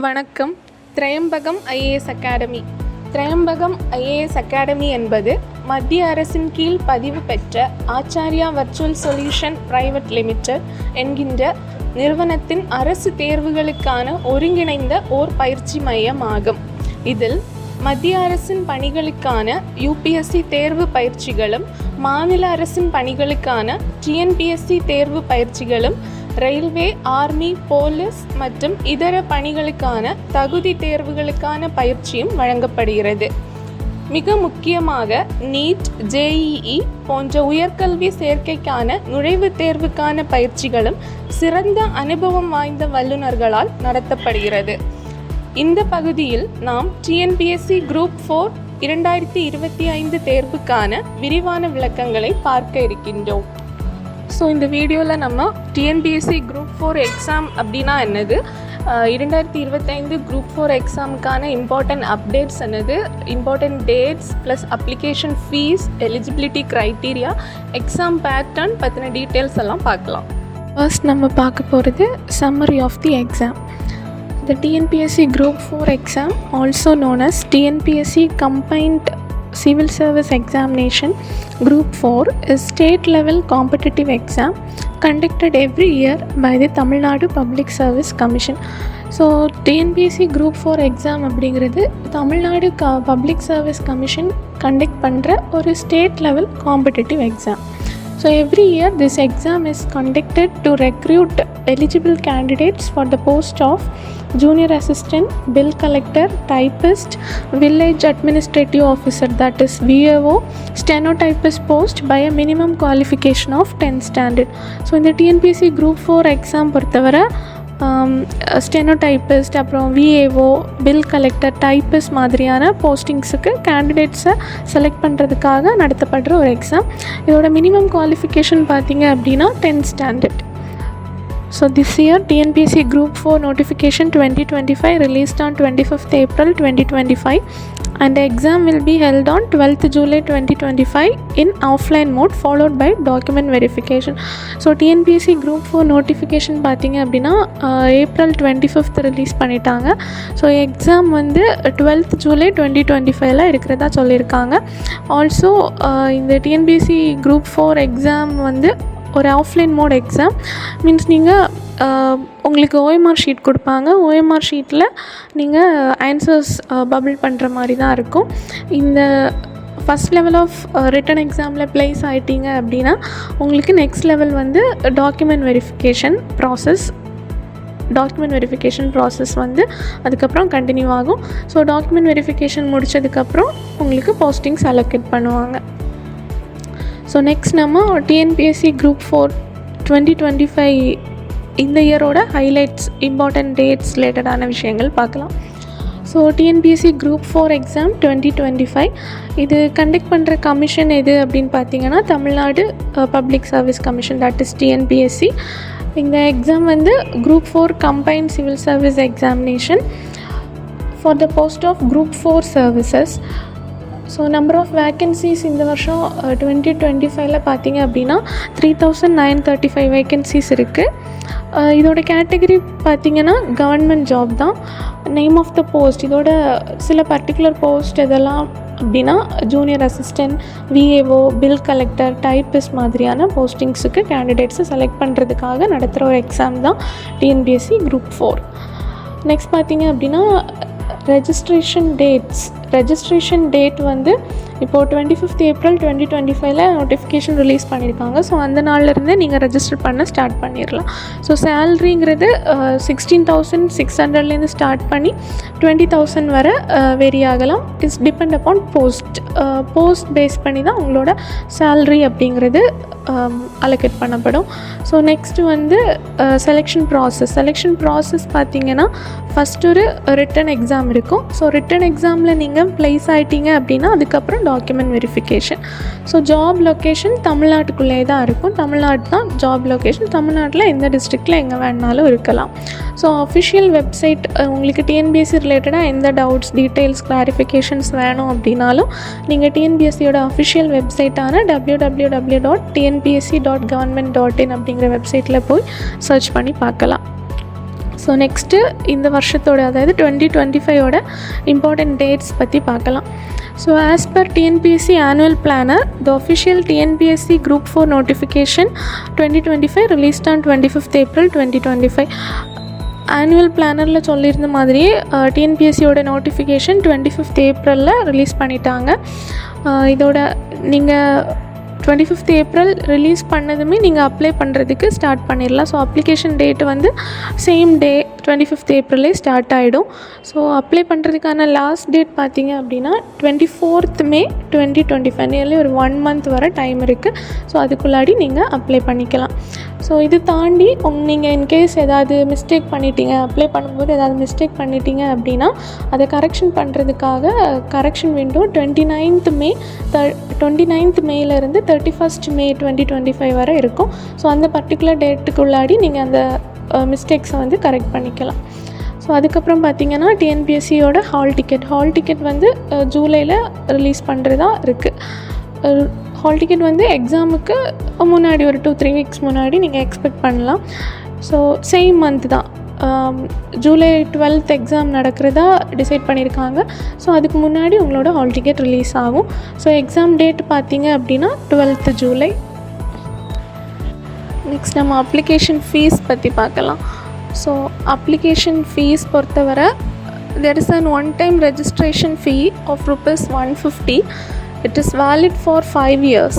வணக்கம். திரையம்பகம் IAS Academy. திரையம்பகம் IAS Academy என்பது மத்திய அரசின் கீழ் பதிவு பெற்ற Acharya virtual solution private limited என்கின்ற நிறுவனத்தின் அரசு தேர்வுகளுக்கான ஒருங்கிணைந்த ஓர் பயிற்சி மையம் ஆகும். இதில் மத்திய அரசின் பணிகளுக்கான UPSC தேர்வு பயிற்சிகளும் மாநில அரசின் பணிகளுக்கான TNPSC தேர்வு பயிற்சிகளும் ரயில்வே, ஆர்மி, போலீஸ் மற்றும் இதர பணிகளுக்கான தகுதி தேர்வுகளுக்கான பயிற்சியும் வழங்கப்படுகிறது. மிக முக்கியமாக நீட், JEE போன்ற உயர்கல்வி சேர்க்கைக்கான நுழைவுத் தேர்வுக்கான பயிற்சிகளும் சிறந்த அனுபவம் வாய்ந்த வல்லுநர்களால் நடத்தப்படுகிறது. இந்த பகுதியில் நாம் TNPSC Group 4 2025 தேர்வுக்கான விரிவான விளக்கங்களை பார்க்க இருக்கின்றோம். ஸோ இந்த வீடியோவில் நம்ம TNPSC Group 4 எக்ஸாம் அப்படின்னா என்னது, 2025 Group 4 எக்ஸாமுக்கான இம்பார்ட்டன்ட் அப்டேட்ஸ் என்னது, important dates plus application fees, eligibility criteria, exam pattern பற்றின டீட்டெயில்ஸ் எல்லாம் பார்க்கலாம். ஃபர்ஸ்ட் நம்ம பார்க்க போகிறது summary of the exam. The TNPSC Group 4 exam, also known as TNPSC Combined Civil Service Examination Group 4, is state-level competitive exam conducted every year by the Tamil Nadu Public Service Commission. So TNPSC Group 4 exam அப்படிங்கிறது Tamil Nadu public service commission conduct பண்ணுற ஒரு state level competitive exam. So every year this exam is conducted to recruit eligible candidates for the post of junior assistant, bill collector, typist, village administrative officer, that is VAO, stenotypist post by a minimum qualification of 10th standard. So in the TNPSC Group 4 exam பொறுத்தவரை ஸ்டெனோடைப்பிஸ்ட், அப்புறம் VAO, bill collector, typist மாதிரியான போஸ்டிங்ஸுக்கு கேண்டிடேட்ஸை select பண்ணுறதுக்காக நடத்தப்படுற ஒரு exam. இதோட minimum qualification பார்த்தீங்க அப்படின்னா 10th standard. So this year TNPSC Group 4 notification 2025 released on 25th April 2025 and the exam will be held on 12th July 2025 in offline mode followed by document verification. So TNPSC Group 4 notification பார்த்தீங்க அப்படின்னா April 25th release பண்ணிட்டாங்க. So exam வந்து 12th July 2025 இருக்கிறதா சொல்லியிருக்காங்க. Also இந்த TNPSC Group 4 exam வந்து ஒரு offline mode exam. Means நீங்கள் உங்களுக்கு OMR ஷீட் கொடுப்பாங்க. OMR ஷீட்டில் நீங்கள் ஆன்சர்ஸ் பபிள் பண்ணுற மாதிரி தான் இருக்கும். இந்த ஃபஸ்ட் லெவல் ஆஃப் ரிட்டன் எக்ஸாமில் ப்ளேஸ் ஆகிட்டீங்க அப்படின்னா உங்களுக்கு நெக்ஸ்ட் லெவல் வந்து டாக்குமெண்ட் வெரிஃபிகேஷன் ப்ராசஸ் வந்து அதுக்கப்புறம் கண்டினியூ ஆகும். ஸோ டாக்குமெண்ட் வெரிஃபிகேஷன் முடித்ததுக்கப்புறம் உங்களுக்கு போஸ்டிங்ஸ் அலோகேட் பண்ணுவாங்க. ஸோ நெக்ஸ்ட் நம்ம TNPSC Group 4 2025 இந்த இயரோட ஹைலைட்ஸ், இம்பார்ட்டன்ட் டேட்ஸ் ரிலேட்டடான விஷயங்கள் பார்க்கலாம். ஸோ TNPSC Group 4 எக்ஸாம் 2025 இது கண்டக்ட் பண்ணுற கமிஷன் எது அப்படின்னு பார்த்தீங்கன்னா Tamil Nadu public service commission, that is TNPSC. இந்த எக்ஸாம் வந்து Group 4 Combined Civil Service Examination for the post of Group 4 services. So number of vacancies இந்த வருஷம் 2025 பார்த்தீங்க அப்படின்னா 3935 வேக்கன்சிஸ் இருக்குது. இதோட கேட்டகரி பார்த்திங்கன்னா கவர்மெண்ட் ஜாப் தான். நேம் ஆஃப் த போஸ்ட், இதோட சில பர்டிகுலர் போஸ்ட் எதெல்லாம் அப்படின்னா junior assistant, VAO, bill collector, typist மாதிரியான போஸ்டிங்ஸுக்கு கேண்டிடேட்ஸை செலக்ட் பண்ணுறதுக்காக நடத்துகிற ஒரு எக்ஸாம் தான் TNPSC Group 4. நெக்ஸ்ட் பார்த்திங்க அப்படின்னா ரெஜிஸ்ட்ரேஷன் டேட் வந்து இப்போது 25th April 2025 நோட்டிஃபிகேஷன் ரிலீஸ் பண்ணியிருக்காங்க. ஸோ அந்த நாள்லேருந்தே நீங்கள் ரெஜிஸ்டர் பண்ண ஸ்டார்ட் பண்ணிடலாம். ஸோ சேல்ரிங்கிறது 16,600லேருந்து ஸ்டார்ட் பண்ணி 20,000 வரை வேரி ஆகலாம். It's depend upon post base பண்ணி தான் உங்களோட சேல்ரி அப்படிங்கிறது அலோகேட் பண்ணப்படும். ஸோ நெக்ஸ்ட்டு வந்து செலெக்ஷன் ப்ராசஸ் பார்த்திங்கன்னா ஃபஸ்ட் ஒரு ரிட்டன் எக்ஸாம் இருக்கும். ஸோ ரிட்டன் எக்ஸாமில் நீங்கள் ப்ளேஸ் ஆகிட்டீங்க அப்படின்னா அதுக்கப்புறம் document verification. So job location தமிழ்நாட்டுக்குள்ளே தான் இருக்கும். தமிழ்நாடு தான் ஜாப் லொக்கேஷன். தமிழ்நாட்டில் எந்த டிஸ்ட்ரிக்டில் எங்கே வேணாலும் இருக்கலாம். ஸோ அஃபிஷியல் வெப்சைட், உங்களுக்கு TNPSC ரிலேட்டடாக எந்த டவுட்ஸ், டீட்டெயில்ஸ், கிளாரிஃபிகேஷன்ஸ் வேணும் அப்படின்னாலும் நீங்கள் TNPSCயோட அஃபிஷியல் வெப்சைட்டான www.tnpsc.government.in அப்படிங்கிற வெப்சைட்டில் போய் சர்ச் பண்ணி பார்க்கலாம். ஸோ நெக்ஸ்ட்டு இந்த வருஷத்தோட அதாவது 2025ஓட இம்பார்ட்டண்ட் டேட்ஸ் பற்றி பார்க்கலாம். So as per TNPSC annual planner, the official TNPSC Group 4 notification 2025 released on 25th April 2025. Annual பிளானரில் சொல்லியிருந்த மாதிரியே டிஎன்பிஎஸ்சியோட நோட்டிஃபிகேஷன் 25th ஏப்ரலில் ரிலீஸ் பண்ணிட்டாங்க. இதோட நீங்கள் 25th ஏப்ரல் ரிலீஸ் பண்ணதுமே நீங்கள் அப்ளை பண்ணுறதுக்கு ஸ்டார்ட் பண்ணிடலாம். ஸோ அப்ளிகேஷன் டேட் வந்து சேம் டே 25th ஏப்ரல்லே ஸ்டார்ட் ஆகிடும். ஸோ அப்ளை பண்ணுறதுக்கான லாஸ்ட் டேட் பார்த்தீங்க அப்படின்னா 24th May 2025, நியர்லி ஒரு 1 month வர டைம் இருக்குது. ஸோ அதுக்குள்ளாடி நீங்கள் அப்ளை பண்ணிக்கலாம். ஸோ இது தாண்டி நீங்கள் இன்கேஸ் ஏதாவது மிஸ்டேக் பண்ணிட்டீங்க, அப்ளை பண்ணும்போது ஏதாவது மிஸ்டேக் பண்ணிட்டீங்க அப்படின்னா அதை கரெக்ஷன் பண்ணுறதுக்காக கரெக்ஷன் விண்டோ 29th மேலேருந்து 31st May 2025 வரை இருக்கும். ஸோ அந்த பர்டிகுலர் டேட்டுக்குள்ளாடி நீங்கள் அந்த மிஸ்டேக்ஸை வந்து கரெக்ட் பண்ணிக்கலாம். ஸோ அதுக்கப்புறம் பார்த்திங்கன்னா டிஎன்பிஎஸ்சியோட ஹால் டிக்கெட் வந்து ஜூலையில் ரிலீஸ் பண்ணுறதா இருக்குது. ஹால் டிக்கெட் வந்து எக்ஸாமுக்கு முன்னாடி ஒரு 2-3 weeks முன்னாடி நீங்கள் எக்ஸ்பெக்ட் பண்ணலாம். ஸோ சேம் மந்த் தான், ஜூலை 12th எக்ஸாம் நடக்கிறதா டிசைட் பண்ணியிருக்காங்க. ஸோ அதுக்கு முன்னாடி உங்களோட ஹால் டிக்கெட் ரிலீஸ் ஆகும். ஸோ எக்ஸாம் டேட் பார்த்தீங்க அப்படின்னா 12th July. நெக்ஸ்ட் நம்ம அப்ளிகேஷன் ஃபீஸ் பற்றி பார்க்கலாம். ஸோ அப்ளிகேஷன் ஃபீஸ் பொறுத்தவரை there is an one-time registration fee of ₹150. It is valid for 5 years.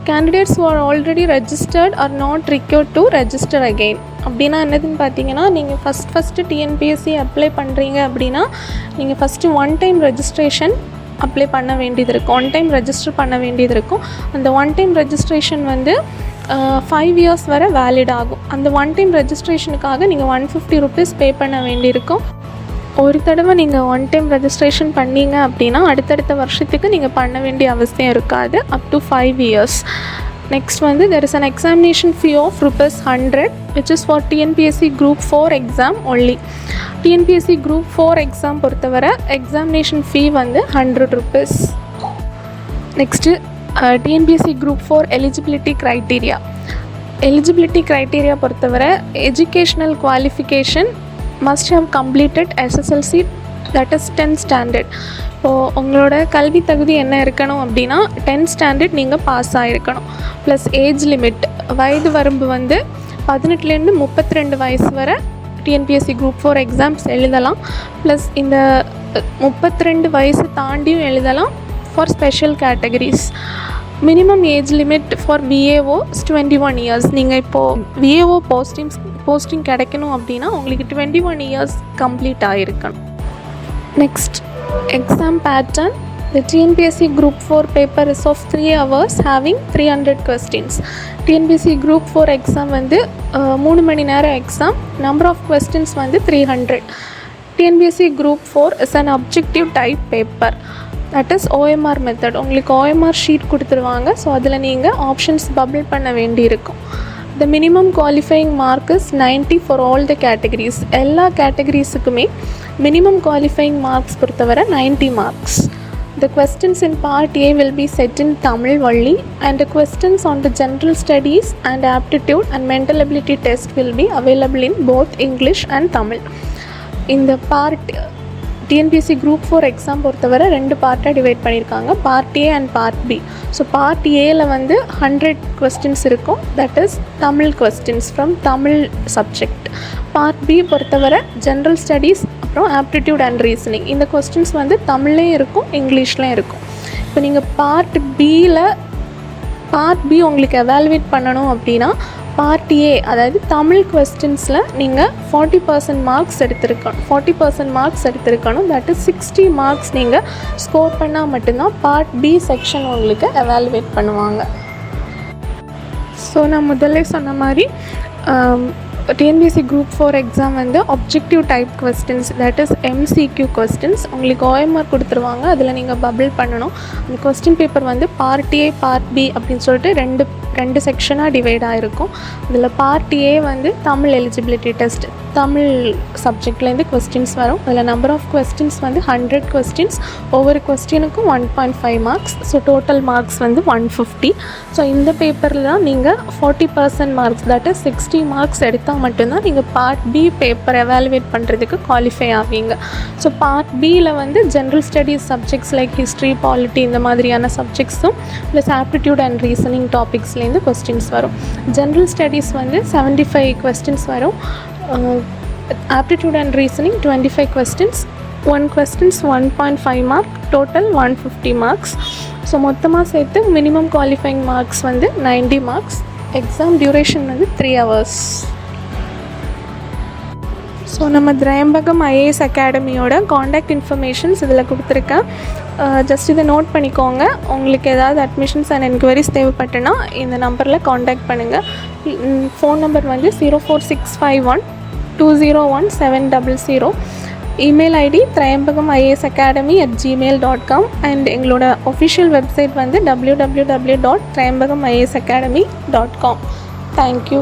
Candidates who are already registered are not required to register again. அப்படின்னா என்னதுன்னு பார்த்தீங்கன்னா, நீங்கள் first TNPSC apply பண்ணுறீங்க அப்படின்னா நீங்கள் first one time registration apply பண்ண வேண்டியது இருக்கும், ஒன் டைம் ரெஜிஸ்டர் பண்ண வேண்டியது இருக்கும். அந்த ஒன் டைம் ரெஜிஸ்ட்ரேஷன் வந்து 5 years வரை வேலிட் ஆகும். அந்த ஒன் டைம் ரெஜிஸ்ட்ரேஷனுக்காக நீங்கள் ₹150 பே பண்ண வேண்டியிருக்கும். ஒரு தடவை நீங்கள் ஒன் டைம் ரெஜிஸ்ட்ரேஷன் பண்ணீங்க அப்படின்னா அடுத்தடுத்த வருஷத்துக்கு நீங்கள் பண்ண வேண்டிய அவசியம் இருக்காது, up to 5 years. நெக்ஸ்ட் வந்து there is an examination fee of ₹100 which is for TNPSC Group 4 exam only. TNPSC Group 4 exam பொறுத்தவரை எக்ஸாமினேஷன் ஃபீ வந்து ₹100. Next TNPSC Group 4 eligibility criteria பொறுத்தவரை educational qualification must have completed SSLC, that is 10th standard. இப்போது உங்களோட கல்வி தகுதி என்ன இருக்கணும் அப்படின்னா 10th standard நீங்கள் பாஸ் ஆகிருக்கணும். ப்ளஸ் ஏஜ் லிமிட், வயது வரம்பு வந்து 18லேருந்து 32 வயசு வரை டிஎன்பிஎஸ்சி Group 4 எக்ஸாம்ஸ் எழுதலாம். ப்ளஸ் இந்த 32 வயசு தாண்டியும் எழுதலாம் for special categories. Minimum age limit for VAO 21 years. நீங்கள் இப்போது VAO போஸ்டிங் கிடைக்கணும் அப்படின்னா உங்களுக்கு 21 years கம்ப்ளீட் ஆகிருக்கணும். Next exam pattern. The TNPSC Group 4 paper is of 3 hours having 300 questions. TNPSC Group 4 exam வந்து 3 மணி நேரம் எக்ஸாம், நம்பர் ஆஃப் கொஸ்டின்ஸ் வந்து 300. TNPSC Group 4 is an objective type paper, that is OMR method. உங்களுக்கு OMR sheet கொடுத்துருவாங்க. So அதில் நீங்கள் options bubble பண்ண வேண்டியிருக்கும். The minimum qualifying mark is 90 for all the categories. எல்லா கேட்டகரிஸுக்குமே minimum qualifying marks பொறுத்தவரை 90 marks. The questions in part A will be set in Tamil only, and the questions on the general studies and aptitude and mental ability test will be available in both English and Tamil. In the part TNPSC Group 4 exam பொறுத்தவரை 2 பார்ட்டாக divide பண்ணியிருக்காங்க, part A and part B. So part ஏல வந்து 100 questions இருக்கும், that is Tamil questions from Tamil subject. Part B பொறுத்தவரை general studies அப்புறம் aptitude and reasoning. இந்த questions வந்து தமிழ்லேயும் இருக்கும் இங்கிலீஷ்லேயும் இருக்கும். இப்போ நீங்கள் பார்ட் B உங்களுக்கு எவாலுவேட் பண்ணணும் அப்படின்னா பார்ட் A அதாவது தமிழ் கொஸ்டின்ஸில் நீங்கள் 40% மார்க்ஸ் எடுத்திருக்கணும். தட் இஸ் 60 மார்க்ஸ் நீங்கள் ஸ்கோர் பண்ணால் மட்டும்தான் பார்ட் B செக்ஷன் உங்களுக்கு எவாலுவேட் பண்ணுவாங்க. ஸோ நான் முதல்ல சொன்ன மாதிரி டிஎன்பிஎஸ்சி Group 4 எக்ஸாம் வந்து objective type questions, that is MCQ questions. உங்களுக்கு OMR கொடுத்துருவாங்க, அதில் நீங்கள் பபிள் பண்ணணும். அந்த கொஸ்டின் பேப்பர் வந்து பார்ட் A பார்ட் B அப்படின்னு சொல்லிட்டு ரெண்டு செக்ஷனாக டிவைட் ஆகிருக்கும். இதில் பார்ட் A வந்து தமிழ் எலிஜிபிலிட்டி டெஸ்ட், தமிழ் சப்ஜெக்ட்லேருந்து கொஸ்டின்ஸ் வரும். அதில் நம்பர் ஆஃப் கொஸ்டின்ஸ் வந்து 100 questions, ஒவ்வொரு கொஸ்டினுக்கும் 1.5 marks. ஸோ டோட்டல் மார்க்ஸ் வந்து 150. ஸோ இந்த பேப்பரில் தான் நீங்கள் 40% மார்க்ஸ், தட் இஸ் 60 மார்க்ஸ் எடுத்தால் மட்டும்தான் நீங்கள் பார்ட் பி பேப்பர் எவாலுவேட் பண்ணுறதுக்கு குவாலிஃபை ஆவீங்க. ஸோ பார்ட் பியில் வந்து general studies subjects like history, polity இந்த மாதிரியான சப்ஜெக்ட்ஸும் ப்ளஸ் ஆப்டிடியூட் அண்ட் ரீசனிங் டாபிக்ஸ்லேருந்து கொஸ்டின்ஸ் வரும். ஜென்ரல் ஸ்டடீஸ் வந்து 75 கொஸ்டின்ஸ் வரும். Aptitude and reasoning 25 questions. 1 questions 1.5 mark, total 150 marks. So மொத்தமாக சேர்த்து மினிமம் குவாலிஃபைங் மார்க்ஸ் வந்து 90 marks. எக்ஸாம் டியூரேஷன் வந்து 3 hours. ஸோ நம்ம திரையம்பகம் ஐஏஎஸ் அகாடமியோட காண்டாக்ட் இன்ஃபர்மேஷன்ஸ் இதில் கொடுத்துருக்கேன். ஜஸ்ட் இதை நோட் பண்ணிக்கோங்க. உங்களுக்கு ஏதாவது அட்மிஷன்ஸ் அண்ட் என்கொயரிஸ் தேவைப்பட்டுன்னா இந்த நம்பரில் காண்டாக்ட் பண்ணுங்கள். ஃபோன் நம்பர் வந்து 04651 201 700. இமெயில் ஐடி tryambakamiasacademy@gmail.com அண்ட் எங்களோட ஒஃபிஷியல் வெப்சைட் வந்து www.tryambakamiasacademy.com. தேங்க்யூ.